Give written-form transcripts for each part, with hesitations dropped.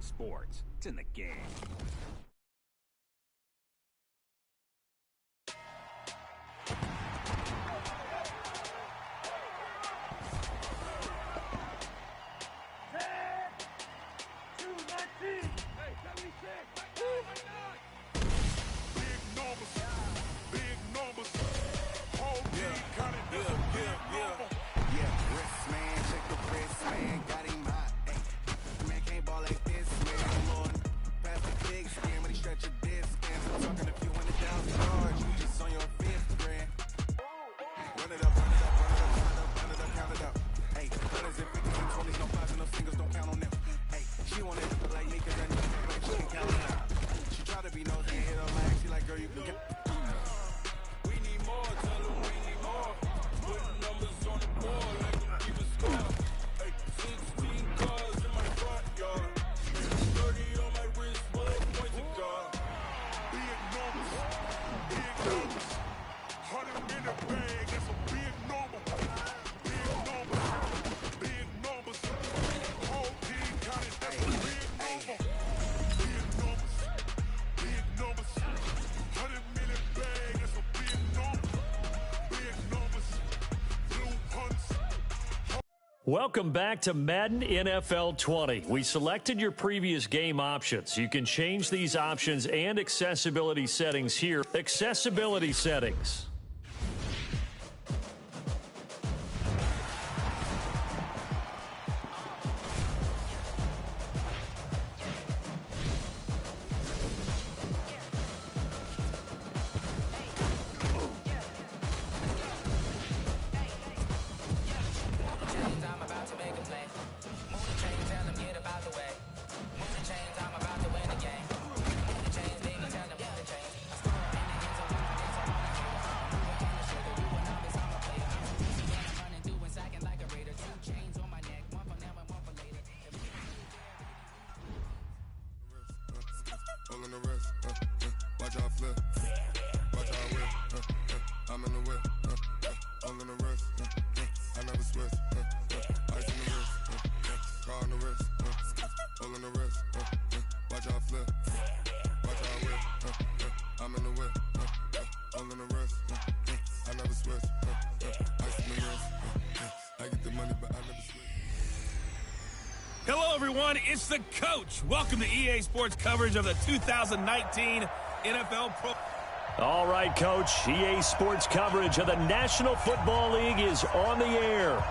sports. It's in the game. Welcome back to Madden NFL 20. We selected your previous game options. You can change these options and accessibility settings here. Accessibility settings. Watch out flip, watch out whip, I'm in the whip, all in the wrist, I never switch, ice in the wrist, car on the wrist, all in the wrist, watch out flip, watch out whip, I'm in the whip, all in the wrist, I never switch, ice in the wrist, I get the money but I never switch. Hello, everyone. It's the coach. Welcome to EA Sports coverage of the 2019 NFL Pro. All right, Coach. EA Sports coverage of the National Football League is on the air.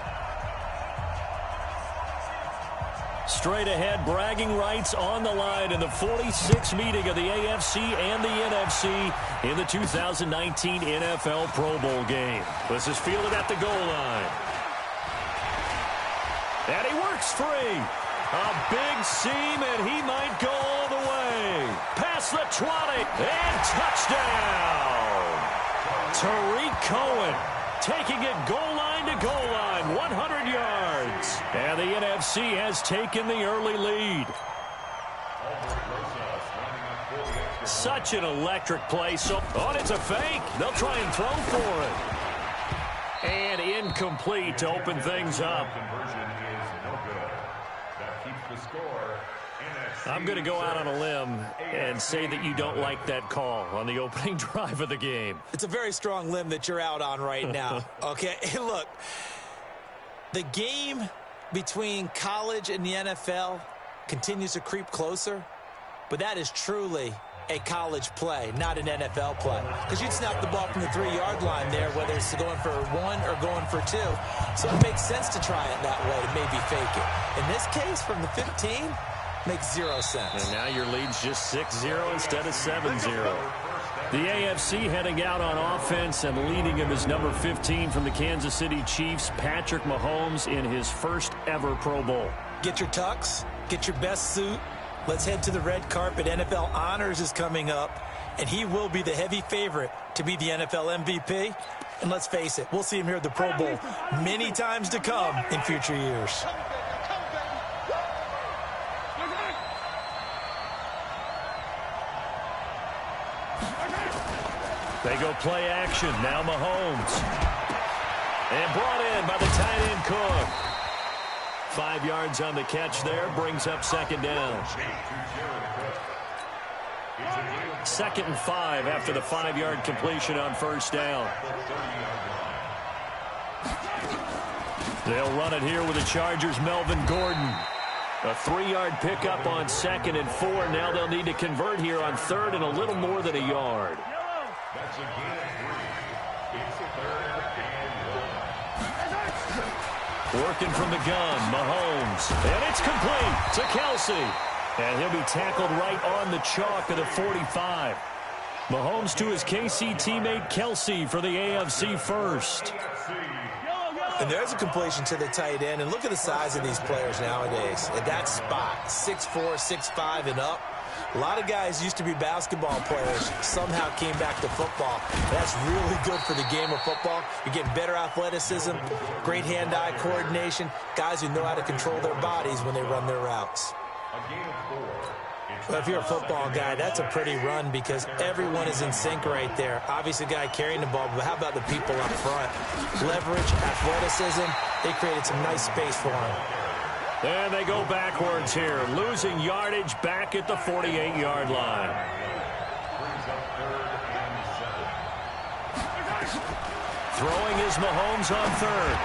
Straight ahead, bragging rights on the line in the 46th meeting of the AFC and the NFC in the 2019 NFL Pro Bowl game. This is fielded at the goal line. And he works free. A big seam, and he might go all the way. Past the 20, and touchdown. Tariq Cohen taking it goal line to goal line, 100 yards. And the NFC has taken the early lead. Such an electric play. Oh, it's a fake. They'll try and throw for it. And incomplete to open things up. I'm going to go out on a limb and say that you don't like that call on the opening drive of the game. It's a very strong limb that you're out on right now. Okay, look, the game between college and the NFL continues to creep closer, but that is truly a college play, not an NFL play. Because you'd snap the ball from the 3-yard line there, whether it's going for 1 or going for 2. So it makes sense to try it that way to maybe fake it. In this case, from the 15, makes 0 sense. And now your lead's just 6-0 instead of 7-0. The AFC heading out on offense, and leading him is number 15 from the Kansas City Chiefs, Patrick Mahomes, in his first ever Pro Bowl. Get your tux, get your best suit. Let's head to the red carpet. NFL Honors is coming up, and he will be the heavy favorite to be the NFL MVP. And let's face it, we'll see him here at the Pro Bowl many times to come in future years. They go play action. Now Mahomes. And brought in by the tight end Cook. 5 yards on the catch there, brings up second down. 2nd and 5 after the 5-yard completion on first down. They'll run it here with the Chargers' Melvin Gordon. A 3-yard pickup on 2nd and 4. Now they'll need to convert here on 3rd and a little more than a yard. That's a gain of 3. It's a 3rd and 1. Working from the gun, Mahomes. And it's complete to Kelsey. And he'll be tackled right on the chalk of the 45. Mahomes to his KC teammate Kelsey for the AFC first. And there's a completion to the tight end. And look at the size of these players nowadays. At that spot, 6'4", 6'5", and up. A lot of guys used to be basketball players, somehow came back to football. That's really good for the game of football. You're getting better athleticism, great hand-eye coordination, guys who know how to control their bodies when they run their routes. Well, if you're a football guy, that's a pretty run because everyone is in sync right there. Obviously, the guy carrying the ball, but how about the people up front? Leverage, athleticism, they created some nice space for him. And they go backwards here, losing yardage back at the 48-yard line. Throwing is Mahomes on 3rd.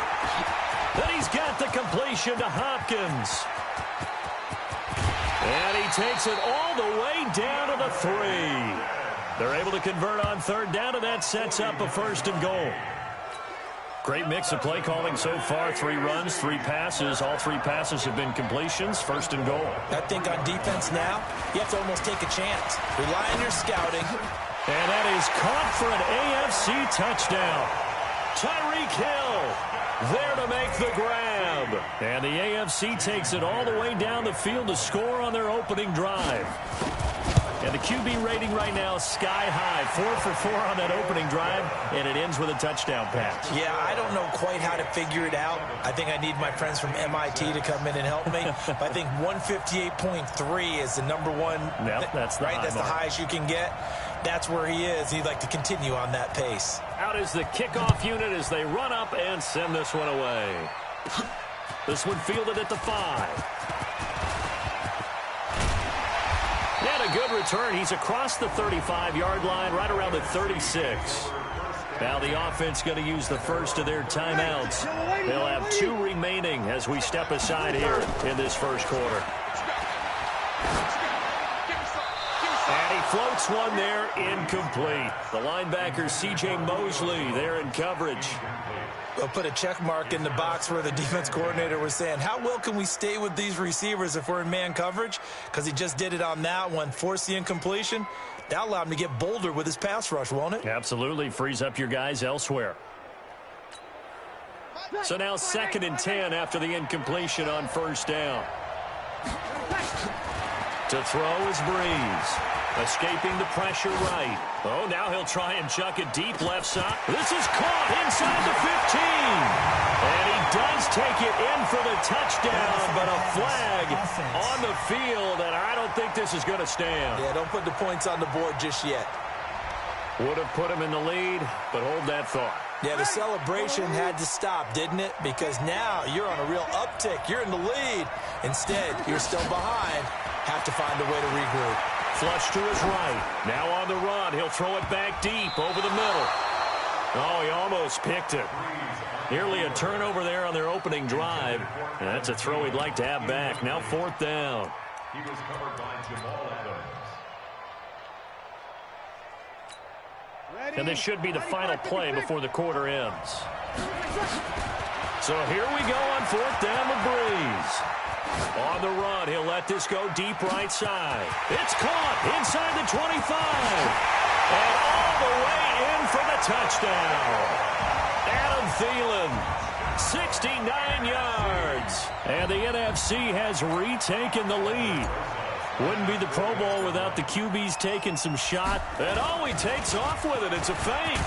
Then he's got the completion to Hopkins. And he takes it all the way down to the 3. They're able to convert on 3rd down, and that sets up a 1st and goal. Great mix of play calling so far. 3 runs, 3 passes. All 3 passes have been completions. 1st and goal. I think on defense now, you have to almost take a chance. Rely on your scouting. And that is caught for an AFC touchdown. Tyreek Hill there to make the grab. And the AFC takes it all the way down the field to score on their opening drive. And the QB rating right now is sky high. 4 for 4 on that opening drive, and it ends with a touchdown pass. Yeah, I don't know quite how to figure it out. I think I need my friends from MIT to come in and help me. But I think 158.3 is the number one. Yep, that's the right. That's the mark. highest you can get. That's where he is. He'd like to continue on that pace. Out is the kickoff unit as they run up and send this one away. This one fielded at the 5. And a good return. He's across the 35-yard line, right around the 36. Now the offense going to use the first of their timeouts. They'll have 2 remaining as we step aside here in this first quarter. And he floats one there, incomplete. The linebacker, C.J. Mosley, there in coverage. They'll put a check mark in the box where the defense coordinator was saying, how well can we stay with these receivers if we're in man coverage? Because he just did it on that one, forced the incompletion. That'll allow him to get bolder with his pass rush, won't it? Absolutely. Frees up your guys elsewhere. So now 2nd and 10 after the incompletion on first down. To throw is Breeze. Escaping the pressure right. Oh, now he'll try and chuck it deep left side. This is caught inside the 15. And he does take it in for the touchdown, but a flag on the field, and I don't think this is going to stand. Yeah, don't put the points on the board just yet. Would have put him in the lead, but hold that thought. Yeah, the celebration had to stop, didn't it? Because now you're on a real uptick. You're in the lead. Instead, you're still behind. Have to find a way to regroup. Flush to his right. Now on the run. He'll throw it back deep over the middle. Oh, he almost picked it. Nearly a turnover there on their opening drive. And that's a throw he'd like to have back. Now 4th down. He was covered by Jamal Adams. And this should be the final play before the quarter ends. So here we go on 4th down with Breeze. On the run, he'll let this go deep right side. It's caught inside the 25. And all the way in for the touchdown. Adam Thielen, 69 yards. And the NFC has retaken the lead. Wouldn't be the Pro Bowl without the QBs taking some shot. And oh, he takes off with it. It's a fake.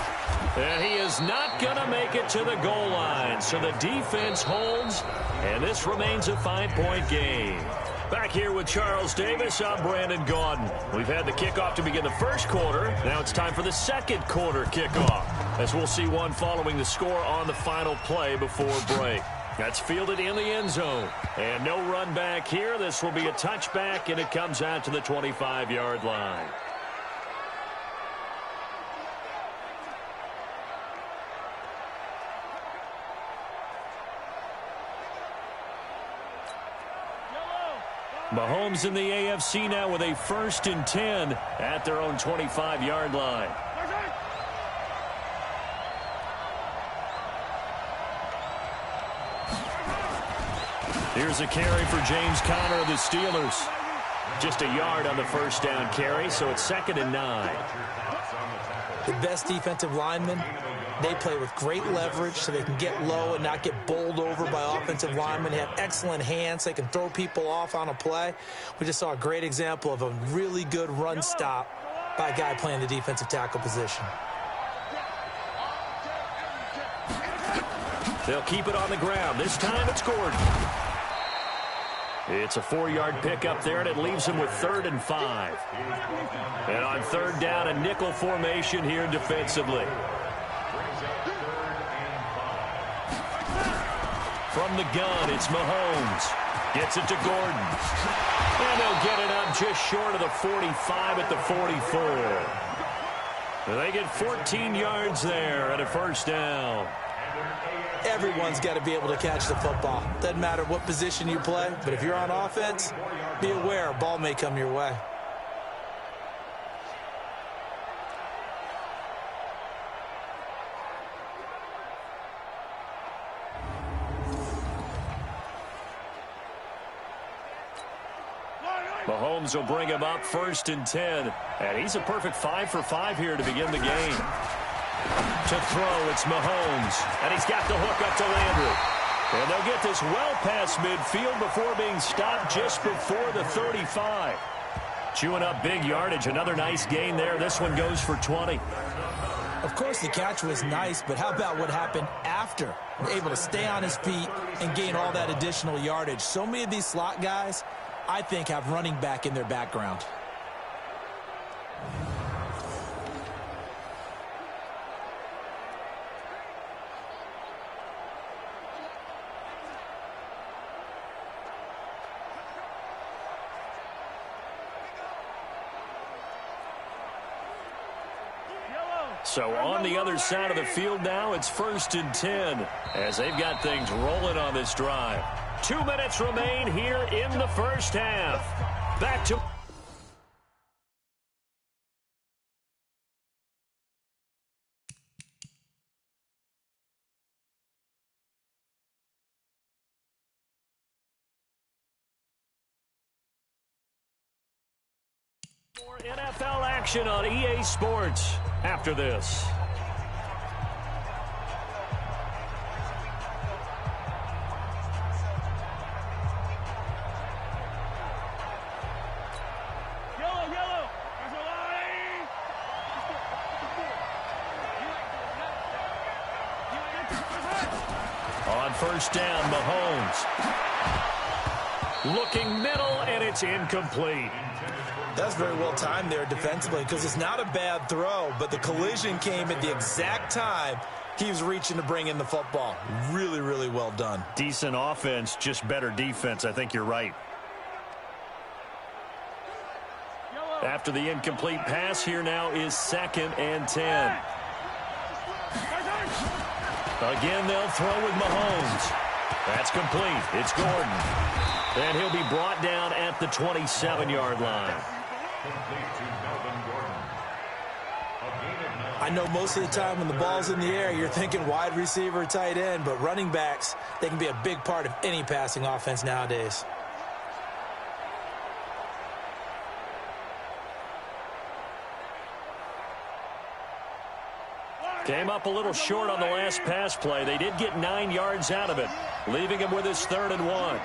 And he is not going to make it to the goal line. So the defense holds, and this remains a 5-point game. Back here with Charles Davis, I'm Brandon Gaudin. We've had the kickoff to begin the first quarter. Now it's time for the second quarter kickoff, as we'll see one following the score on the final play before break. That's fielded in the end zone. And no run back here. This will be a touchback, and it comes out to the 25-yard line. Mahomes in the AFC now with a 1st and 10 at their own 25-yard line. Here's a carry for James Conner of the Steelers. Just a yard on the first down carry, so it's 2nd and 9. The best defensive linemen, they play with great leverage so they can get low and not get bowled over by offensive linemen. They have excellent hands. They can throw people off on a play. We just saw a great example of a really good run stop by a guy playing the defensive tackle position. They'll keep it on the ground. This time it's Gordon. It's a 4-yard pickup there, and it leaves him with 3rd and 5. And on 3rd down, a nickel formation here defensively. From the gun, it's Mahomes. Gets it to Gordon. And they'll get it up just short of the 45 at the 44. They get 14 yards there and a 1st down. Everyone's got to be able to catch the football. Doesn't matter what position you play, but if you're on offense, be aware a ball may come your way. Mahomes will bring him up 1st and 10. And he's a perfect 5 for 5 here to begin the game. To throw, it's Mahomes. And he's got the hook up to Landry. And they'll get this well past midfield before being stopped just before the 35. Chewing up big yardage. Another nice gain there. This one goes for 20. Of course, the catch was nice, but how about what happened after? Able to stay on his feet and gain all that additional yardage. So many of these slot guys, I think, have running back in their background. So on the other side of the field now, it's 1st and 10 as they've got things rolling on this drive. 2 minutes remain here in the first half. Back to... more NFL action on EA Sports after this. On 1st down, Mahomes. Looking middle, and it's incomplete. That's very well timed there defensively because it's not a bad throw, but the collision came at the exact time he was reaching to bring in the football. Really, really well done. Decent offense, just better defense. I think you're right. After the incomplete pass, here now is 2nd and 10. Again, they'll throw with Mahomes. That's complete. It's Gordon. And he'll be brought down at the 27-yard line. I know most of the time when the ball's in the air, you're thinking wide receiver, tight end, but running backs, they can be a big part of any passing offense nowadays. Came up a little short on the last pass play. They did get 9 yards out of it, leaving him with his 3rd and 1.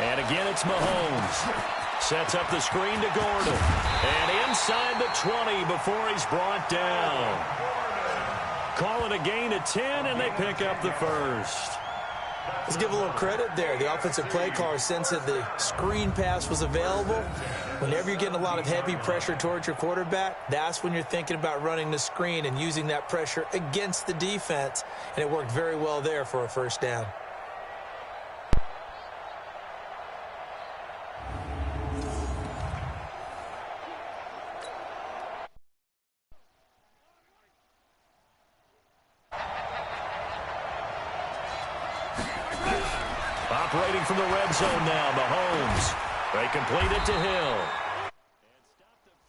And again, it's Mahomes. Sets up the screen to Gordon. And inside the 20 before he's brought down. Call it a gain of 10, and they pick up the 1st. Let's give a little credit there. The offensive play caller sensed that the screen pass was available. Whenever you're getting a lot of heavy pressure towards your quarterback, that's when you're thinking about running the screen and using that pressure against the defense. And it worked very well there for a first down. Operating from the red zone now, Mahomes. They complete it to Hill.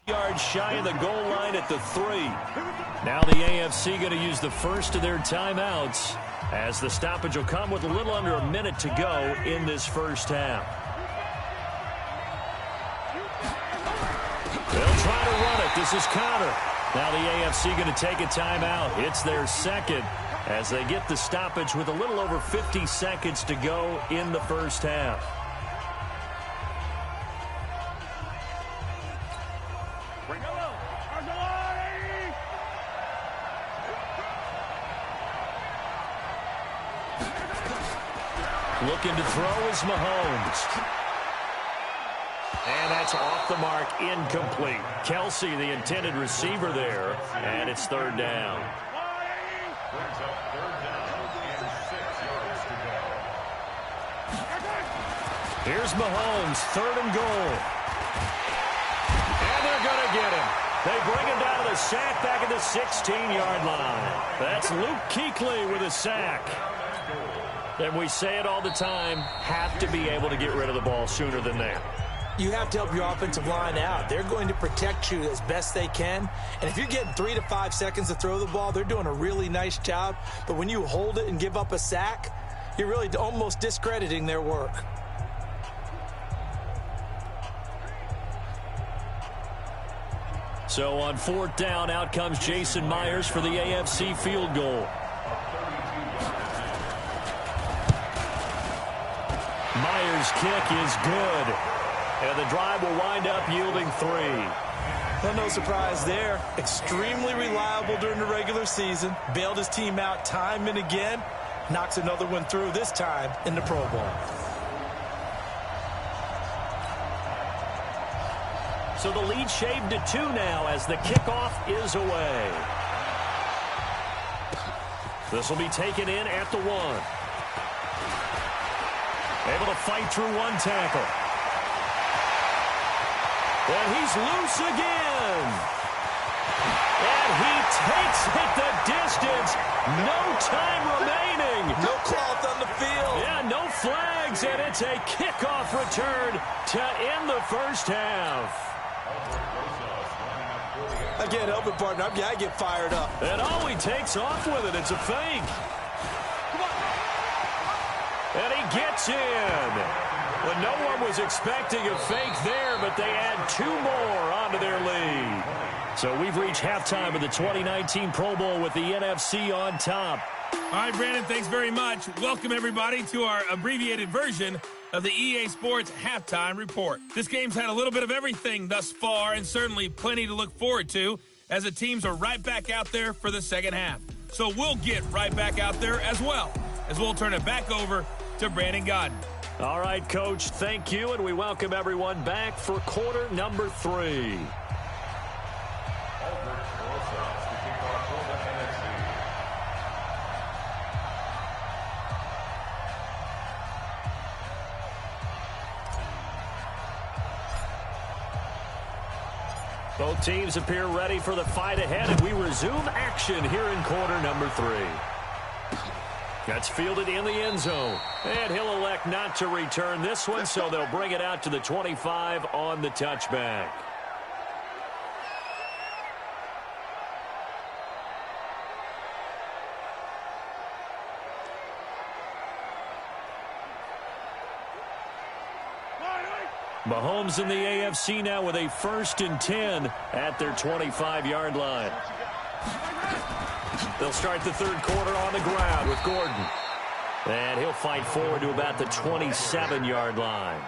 Yards shy of the goal line at the 3. Now the AFC going to use the first of their timeouts as the stoppage will come with a little under a minute to go in this first half. They'll try to run it. This is Connor. Now the AFC going to take a timeout. It's their second as they get the stoppage with a little over 50 seconds to go in the first half. Looking to throw is Mahomes. And that's off the mark, incomplete. Kelsey, the intended receiver there, and it's third down. Brings up third down and 6 yards to go. Here's Mahomes, third and goal. And they're going to get him. They bring him down to the sack back at the 16-yard line. That's Luke Kuechly with a sack. And we say it all the time, have to be able to get rid of the ball sooner than that. You have to help your offensive line out. They're going to protect you as best they can. And if you're getting 3 to 5 seconds to throw the ball, they're doing a really nice job. But when you hold it and give up a sack, you're really almost discrediting their work. So on fourth down, out comes Jason Myers for the AFC field goal. Myers' kick is good. And the drive will wind up yielding 3. Well, no surprise there. Extremely reliable during the regular season. Bailed his team out time and again. Knocks another one through, this time in the Pro Bowl. So the lead shaved to 2 now as the kickoff is away. This will be taken in at the 1. Able to fight through one tackle. And he's loose again. And he takes it the distance. No time remaining. No cloth on the field. Yeah, no flags, and it's a kickoff return to end the first half. I can't help it, partner. I get fired up. And all he takes off with it, it's a fake. And he gets in. Well, no one was expecting a fake there, but they add 2 more onto their lead. So we've reached halftime of the 2019 Pro Bowl with the NFC on top. All right, Brandon, thanks very much. Welcome, everybody, to our abbreviated version of the EA Sports Halftime Report. This game's had a little bit of everything thus far, and certainly plenty to look forward to, as the teams are right back out there for the second half. So we'll get right back out there as well, as we'll turn it back over to Brandon Godden. All right, Coach, thank you, and we welcome everyone back for quarter number 3. Both teams appear ready for the fight ahead, and we resume action here in quarter number 3. That's fielded in the end zone. And he'll elect not to return this one, so they'll bring it out to the 25 on the touchback. Mahomes in the AFC now with a 1st and 10 at their 25-yard line. They'll start the third quarter on the ground with Gordon. And he'll fight forward to about the 27-yard line.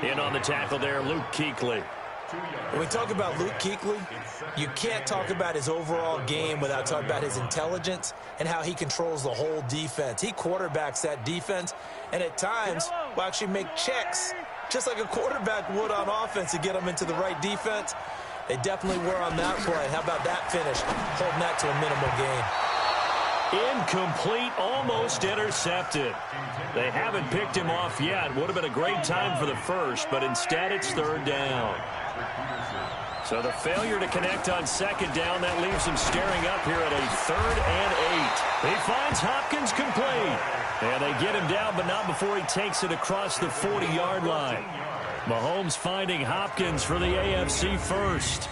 In on the tackle there, Luke Kuechly. When we talk about Luke Kuechly, you can't talk about his overall game without talking about his intelligence and how he controls the whole defense. He quarterbacks that defense, and at times will actually make checks, just like a quarterback would on offense, to get them into the right defense. They definitely were on that play. How about that finish, holding that to a minimal gain? Incomplete, almost intercepted. They haven't picked him off yet. Would have been a great time for the first, but instead it's third down. So the failure to connect on second down, that leaves him staring up here at a 3rd and 8. He finds Hopkins complete. And they get him down, but not before he takes it across the 40-yard line. Mahomes finding Hopkins for the AFC first.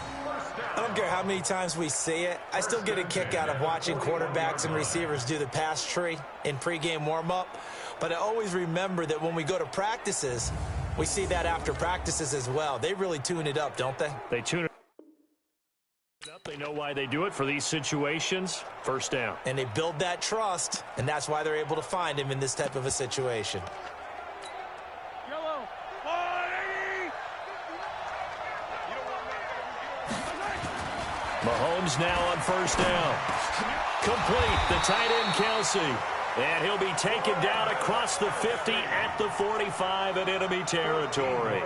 I don't care how many times we see it. I still get a kick out of watching quarterbacks and receivers do the pass tree in pregame warm-up. But I always remember that when we go to practices, we see that after practices as well. They really tune it up, don't they? They tune it up. They know why they do it for these situations. First down. And they build that trust, and that's why they're able to find him in this type of a situation. Mahomes now on first down. Complete, the tight end Kelsey. And he'll be taken down across the 50 at the 45 in enemy territory.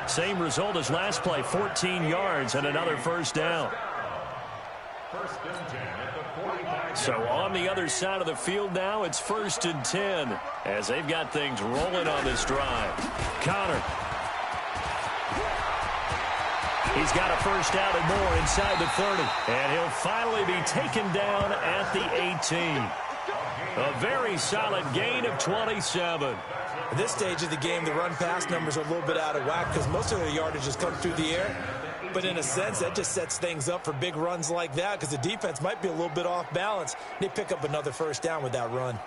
Same result as last play, 14 yards and another first down. So on the other side of the field now, it's 1st and 10 as they've got things rolling on this drive. Connor. He's got a first down and more inside the 30. And he'll finally be taken down at the 18. A very solid gain of 27. At this stage of the game, the run-pass numbers are a little bit out of whack because most of the yardage has come through the air. But in a sense, that just sets things up for big runs like that because the defense might be a little bit off balance. They pick up another first down with that run.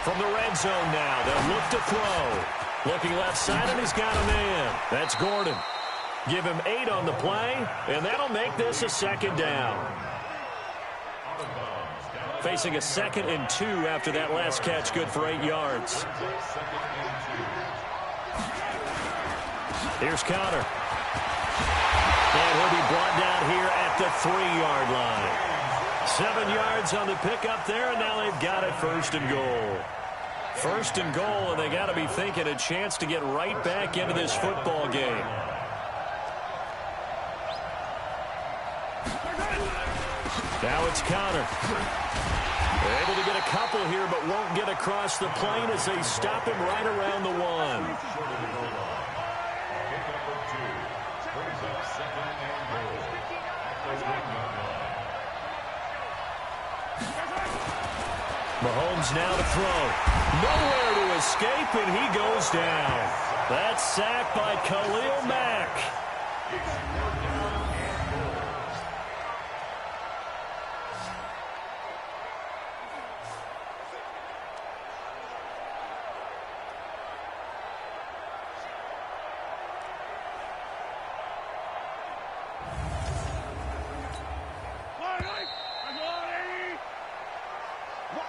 From the red zone now, they'll look to throw. Looking left side, and he's got a man. That's Gordon. Give him 8 on the play, and that'll make this a second down. Facing a 2nd and 2 after that last catch, good for 8 yards. Here's Connor. And he'll be brought down here at the 3-yard line. 7 yards on the pickup there, and now they've got it 1st and goal. 1st and goal, and they got to be thinking a chance to get right back into this football game. Now it's Connor. They're able to get a couple here, but won't get across the plane as they stop him right around the 1. Mahomes now to throw. Nowhere to escape, and he goes down. That's sacked by Khalil Mack.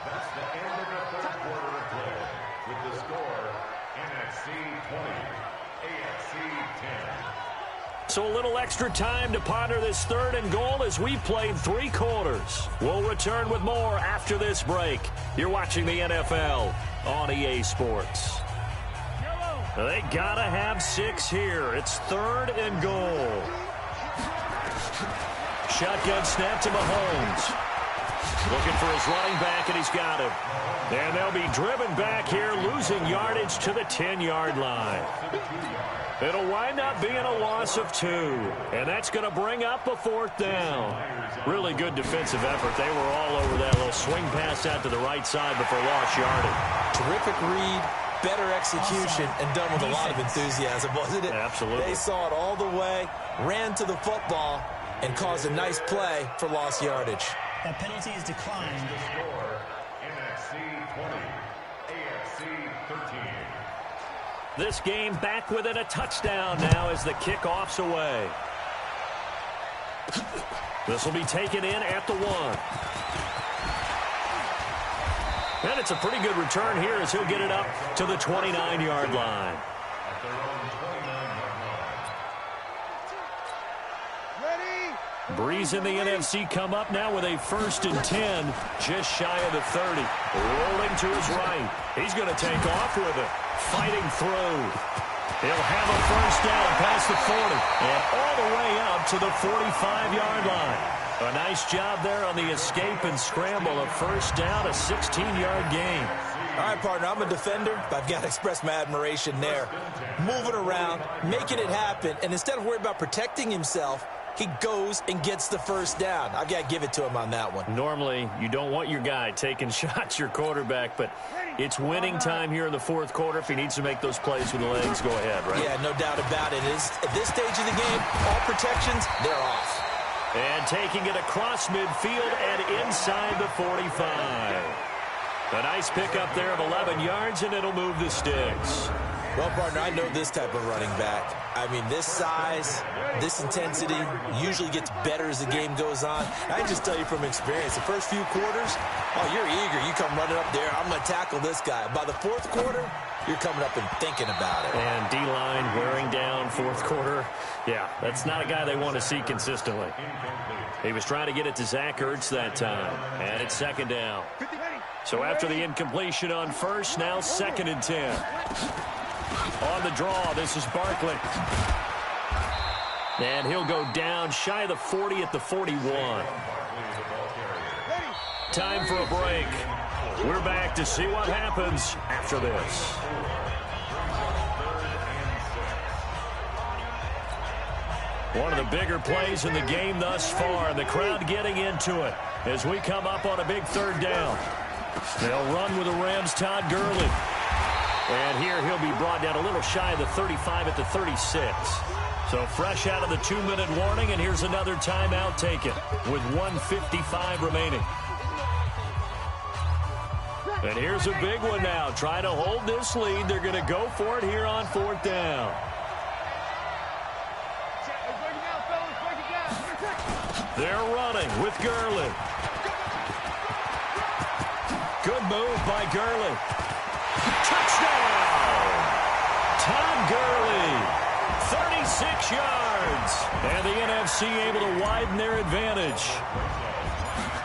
That's the end of the 3rd quarter of play. With the score, NFC 20, AFC 10. So a little extra time to ponder this 3rd and goal as we played 3 quarters. We'll return with more after this break. You're watching the NFL on EA Sports. They gotta have 6 here. It's 3rd and goal. Shotgun snap to Mahomes. Looking for his running back, and he's got him. And they'll be driven back here, losing yardage to the 10-yard line. It'll wind up being a loss of 2. And that's going to bring up a 4th down. Really good defensive effort. They were all over that little swing pass out to the right side before lost yardage. Terrific read, better execution, and done with a lot of enthusiasm, wasn't it? Absolutely. They saw it all the way, ran to the football, and caused a nice play for lost yardage. That penalty is declined. The score, NFC 20, AFC 13. This game back within a touchdown now as the kickoff's away. This will be taken in at the 1. And it's a pretty good return here as he'll get it up to the 29-yard line. Breeze and the NFC come up now with a 1st and 10, just shy of the 30. Rolling to his right. He's going to take off with it. Fighting through. He'll have a 1st down past the 40 and all the way up to the 45-yard line. A nice job there on the escape and scramble. A 1st down, a 16-yard gain. All right, partner, I'm a defender, but I've got to express my admiration there. Moving around, making it happen, and instead of worrying about protecting himself, he goes and gets the 1st down. I've got to give it to him on that one. Normally, you don't want your guy taking shots, your quarterback, but it's winning time here in the 4th quarter. If he needs to make those plays with the legs, go ahead, right? Yeah, no doubt about it. At this stage of the game, all protections, they're off. And taking it across midfield and inside the 45. A nice pickup there of 11 yards, and it'll move the sticks. Well, partner, I know this type of running back. I mean, this size, this intensity usually gets better as the game goes on. I can just tell you from experience, the first few quarters, oh, you're eager. You come running up there, I'm going to tackle this guy. By the 4th quarter, you're coming up and thinking about it. And D-line wearing down 4th quarter. Yeah, that's not a guy they want to see consistently. He was trying to get it to Zach Ertz that time. And it's 2nd down. So after the incompletion on 1st, now 2nd and 10. On the draw, this is Barkley. And he'll go down shy of the 40 at the 41. Time for a break. We're back to see what happens after this. One of the bigger plays in the game thus far. The crowd getting into it as we come up on a big 3rd down. They'll run with the Rams' Todd Gurley. And here he'll be brought down a little shy of the 35 at the 36. So fresh out of the 2-minute warning, and here's another timeout taken with 1:55 remaining. And here's a big one now. Try to hold this lead. They're going to go for it here on 4th down. They're running with Gurley. Good move by Gurley. Touchdown! Todd Gurley, 36 yards. And the NFC able to widen their advantage.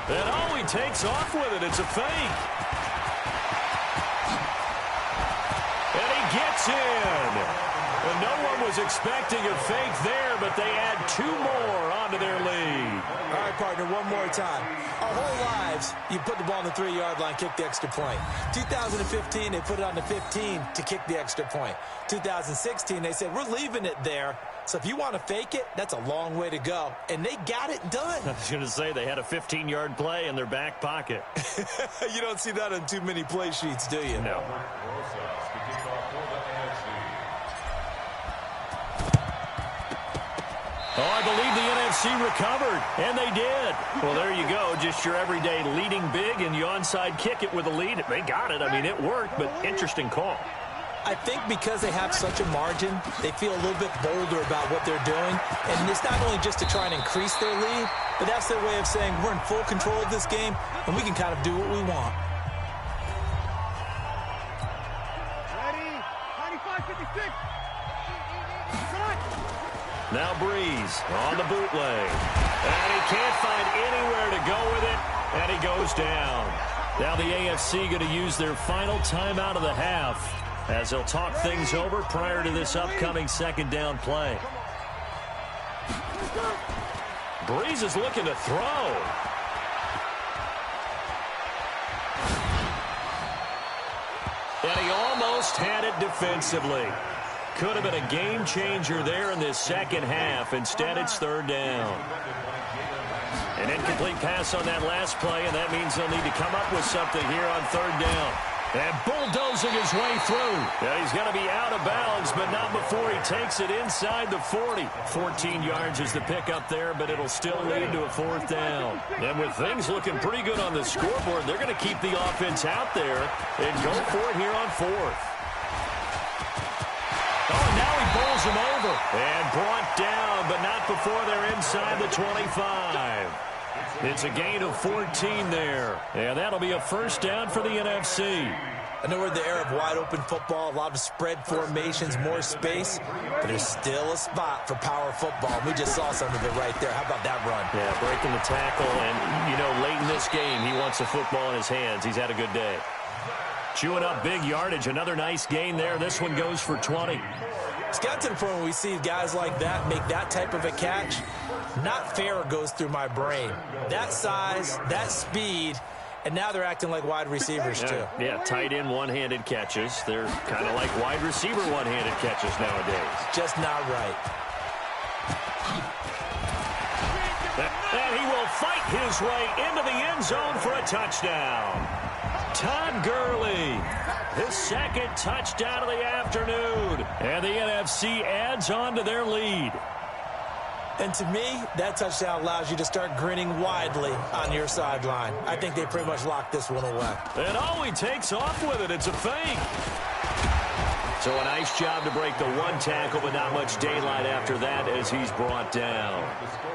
And oh, he takes off with it. It's a fake. And he gets in. And no one was expecting a fake there, but they add 2 more onto their lead. All right, partner, one more time. Our whole lives, you put the ball on the 3-yard line, kick the extra point. 2015, they put it on the 15 to kick the extra point. 2016, they said, we're leaving it there. So if you want to fake it, that's a long way to go. And they got it done. I was going to say they had a 15-yard play in their back pocket. You don't see that on too many play sheets, do you? No. Oh, I believe the NFC recovered, and they did. Well, there you go. Just your everyday leading big, and you onside kick it with a lead. They got it. I mean, it worked, but interesting call. I think because they have such a margin, they feel a little bit bolder about what they're doing. And it's not only just to try and increase their lead, but that's their way of saying we're in full control of this game, and we can kind of do what we want. Ready? 95-56. Now Breeze on the bootleg. And he can't find anywhere to go with it, and he goes down. Now the AFC going to use their final timeout of the half as they'll talk things over prior to this upcoming 2nd down play. Breeze is looking to throw. And he almost had it defensively. Could have been a game changer there in this 2nd half. Instead, it's 3rd down. An incomplete pass on that last play, and that means they'll need to come up with something here on 3rd down. And bulldozing his way through. Yeah, he's going to be out of bounds, but not before he takes it inside the 40. 14 yards is the pickup there, but it'll still lead to a 4th down. And with things looking pretty good on the scoreboard, they're going to keep the offense out there and go for it here on 4th. Oh, and now he bowls him over. And brought down, but not before they're inside the 25. It's a gain of 14 there. And that'll be a first down for the NFC. I know we're in the era of wide-open football, a lot of spread formations, more space, but there's still a spot for power football. We just saw some of it right there. How about that run? Yeah, breaking the tackle, and, late in this game, he wants the football in his hands. He's had a good day. Chewing up big yardage, another nice gain there. This one goes for 20. It's got to the point where we see guys like that make that type of a catch. Not fair goes through my brain. That size, that speed, and now they're acting like wide receivers, too. Yeah, tight end one-handed catches. They're kind of like wide receiver one-handed catches nowadays. Just not right. And he will fight his way into the end zone for a touchdown. Todd Gurley, his second touchdown of the afternoon. And the NFC adds on to their lead. And to me, that touchdown allows you to start grinning widely on your sideline. I think they pretty much locked this one away. And he takes off with it. It's a fake. So a nice job to break the one tackle, but not much daylight after that as he's brought down.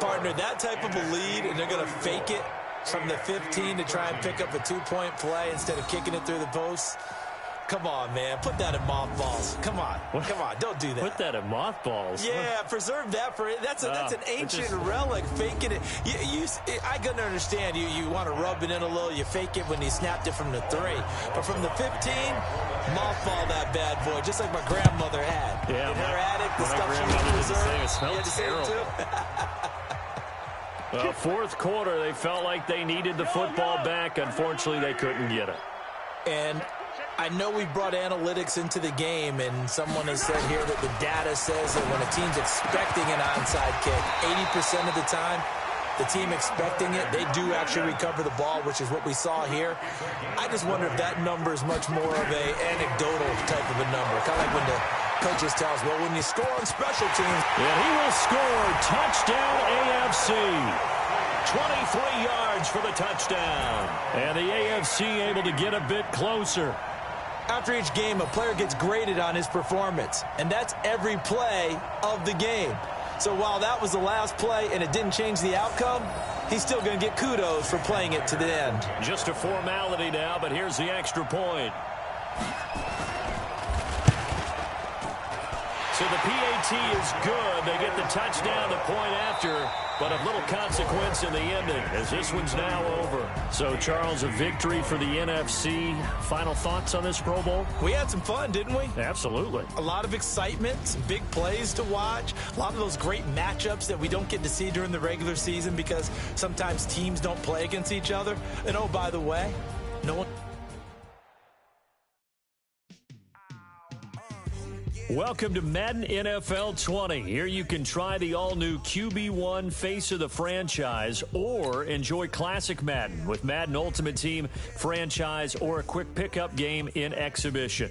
Partner, that type of a lead, and they're going to fake it from the 15 to try and pick up a two-point play instead of kicking it through the posts. Come on, man. Put that in mothballs. Come on. Come on. Don't do that. Put that in mothballs? Yeah, preserve that for it. That's an ancient relic, faking it. I couldn't understand. You want to rub it in a little. You fake it when he snapped it from the 3. But from the 15, mothball that bad boy, just like my grandmother had. Yeah. In her attic, the stuff she would preserve. It smells terrible. Fourth quarter, they felt like they needed the football back. Unfortunately, they couldn't get it. And I know we brought analytics into the game, and someone has said here that the data says that when a team's expecting an onside kick, 80% of the time, the team expecting it, they do actually recover the ball, which is what we saw here. I just wonder if that number is much more of an anecdotal type of a number, kind of like when the coaches tell us, well, when you score on special teams. Yeah, he will score. Touchdown AFC. 23 yards for the touchdown. And the AFC able to get a bit closer. After each game, a player gets graded on his performance, and that's every play of the game. So while that was the last play and it didn't change the outcome, he's still going to get kudos for playing it to the end. Just a formality now, but here's the extra point. So the PAT is good. They get the touchdown the point after, but of little consequence in the ending as this one's now over. So, Charles, a victory for the NFC. Final thoughts on this Pro Bowl? We had some fun, didn't we? Absolutely. A lot of excitement, some big plays to watch, a lot of those great matchups that we don't get to see during the regular season because sometimes teams don't play against each other. And, oh, by the way, no one... Welcome to Madden NFL 20. Here you can try the all-new QB1 face of the franchise or enjoy classic Madden with Madden Ultimate Team, franchise, or a quick pickup game in exhibition.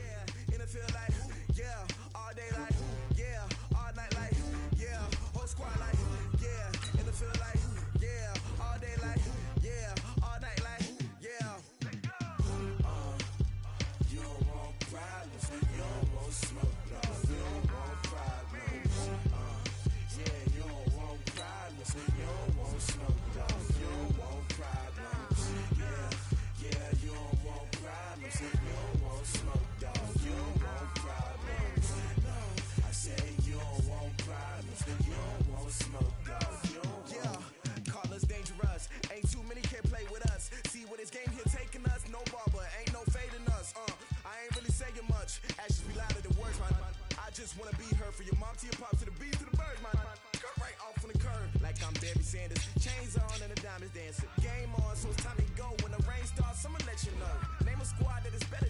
Chains on and the diamonds dancing. Game on, so it's time to go. When the rain starts, I'ma let you know. Name a squad that is better.